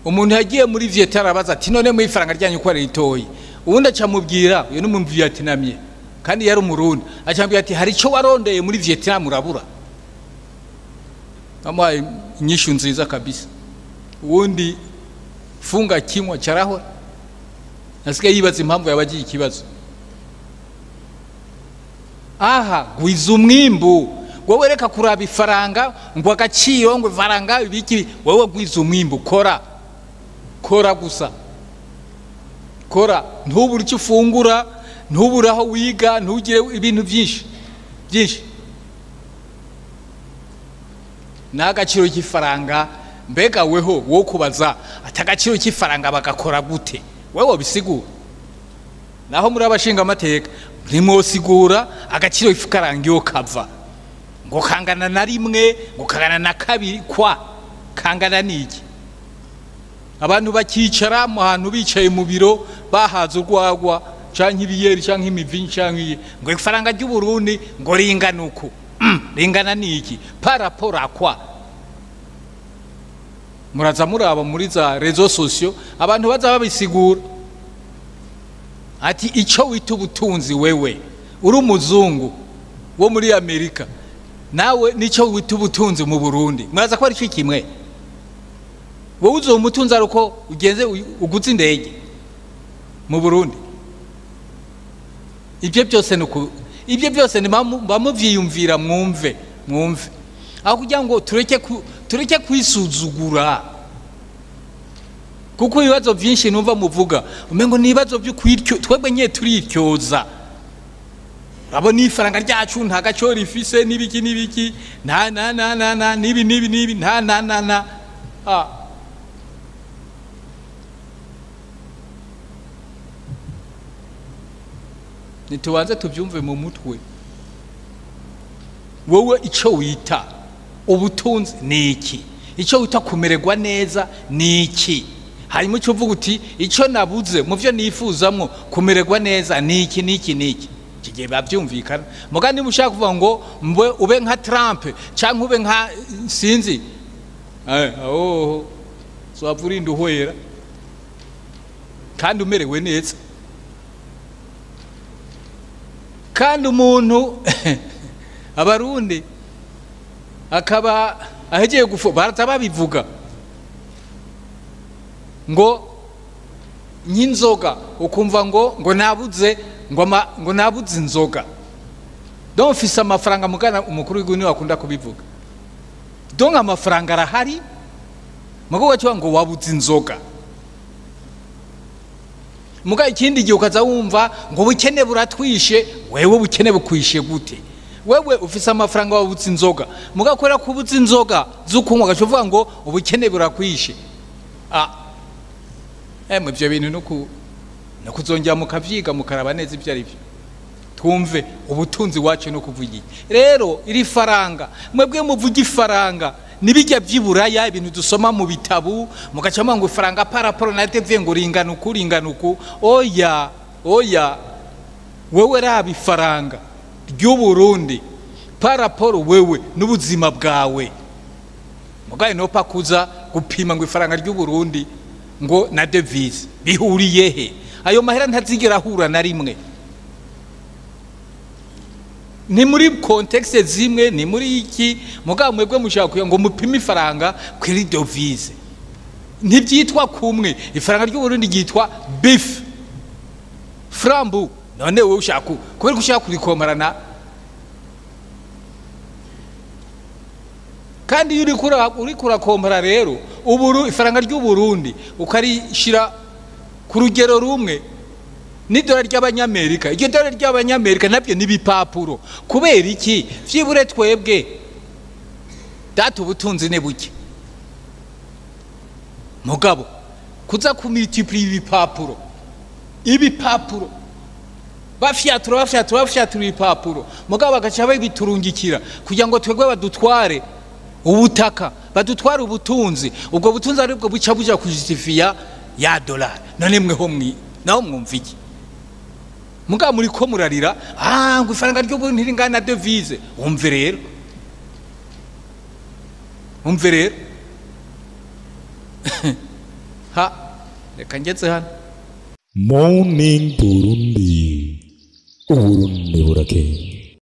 umuntu yagiye muri Vietnam arabaza ati none mu ifaranga ryanyu ko ari ritoyi, ubundi acamubwira uyu ni mu Vietnamien kandi yari umurundi, acambwira ati hari cyo warondeye muri Vietnam urabura. Amaye inyishu nziza kabisa. Ubundi funga kimwa cyaraho nasigaye yibaza impamvu yabagiye ikibazo. Aha gwiza umwimbu, wowe reka kuraba ifaranga ngo agaciro ngo ifaranga ibiki, wowe gwiza umwimbu, kora gusa, kora, ntubure icyo ufungura, ntubure aho wiga, ntugire ibintu byinshi byinshi. N'agaciro k'ifaranga, mbega weho wo kubaza atagaciro k'ifaranga bagakora gute, wewe bisigura. Naho muri abashinga amateka ntimwosigura agaciro k'ifaranga yo kava ngo kangana na rimwe, ngo kangana na kabiri, kwa kangana niki. Abantu bakicara mu hantu bicaye mu biro bahaza urwagwa canke ibiyeri canke imivinyi canke ngo ifaranga ry'u Burundi ngo ringana uko, ringana niki parapora kwa. Muraza muraba muri za réseaux sociaux abantu baza babisigura ati ico wita ubutunzi wewe uri umuzungu wo muri Amerika, nawe nico wita ubutunzi mu Burundi, muraza ko ari cyo kimwe. Wowe uzo umutunzi aruko ugenze uguze indege mu Burundi. Ibyo byose ni bamuvyiyumvira, mwumve aho kugira ngo tureke kwisuzugura, kuko ibibazo byinshi numva muvuga umengo ni ibibazo byo kwityo twebwe nye turityoza. Abo ni ifaranga ryacu nta gaciro rifise nibiki nibi nitubanze tubyumve mu mutwe. Wowe ico wita ubutunzi ni iki? Ico wita kumererwa neza ni iki? Harimo cyo uvuga uti ico nabuze mu byo nifuzamwo kumererwa neza ni iki kigiye bavyumvikana. Mugani mushaka kuvuga ngo ube nka Trump canke ube nka sinzi so avurinda uhwera kandi umerewe neza. Kandi umuntu abarundi akaba ahegeye baraza babivuga ngo nk'inzoga, ukumva ngo nabuze ngo nabuze inzoga, donc ufise amafaranga mugana umukuru w'igihugu niwe akunda kubivuga, donc amafaranga arahari mugo cyo ngo wabuze inzoga. Muga ikindi gihe ukaza wumva ngo bukene buratwishe, wewe bukene bukwishe gute? Wewe ufise amafaranga wabuze inzoga, muga kwera kubuze inzoga zukunywa gacuvuga ngo ubukene burakwishe. Ibyo bintu no kuzongera mukavyiga mukaraba neza ibyo ari byo. Twumve ubutunzi wacu no kuvuga. Rero iri faranga mwebwe muvuga ifaranga nibijya by'iburaya, ibintu dusoma mu bitabu mugacama ngo ifaranga paraporo na TV ngo ringana uku. Oya wewe rabi faranga ry'u Burundi paraporo wewe n'ubuzima bwawe. Mugaye no pakuza gupima ngo ifaranga ry'u Burundi ngo na devise bihuriye he? Ayo mahera ntazigera hura na rimwe. Ni muri context zimwe, ni muri iki muga mwebwe mushaka kuya ngo mupime ifaranga kuri devise. Ntibyitwa kumwe. Ifaranga ry'u Burundi ryitwa beef frambu. None wowe ushaka kubera ushaka kurikomarana, kandi uri kurakompara rero ifaranga ry'u Burundi ukarishira ku rugero rumwe n'idolari ry'abanyamerika. Iryo dolari ry'abanyamerika nabyo nibipapuro. Kubera iki? Vyibure twebwe data ubutunzi ne buke mugabo kuza ku multiplier ibipapuro bafyatura ibipapuro mugabo bagaca babiturungikira kugira ngo twebwe badutware ubutaka, badutware ubutunzi. Ubwo butunzi aribwo buca buja kujustifia ya dolari. None mweho naho mwumva iki? Muga muri ko murarira ngo ifaranga ryo Burundi ringana devise. Umve rero ha reka ngeze hano. Morning Burundi, Uburundi burakeye.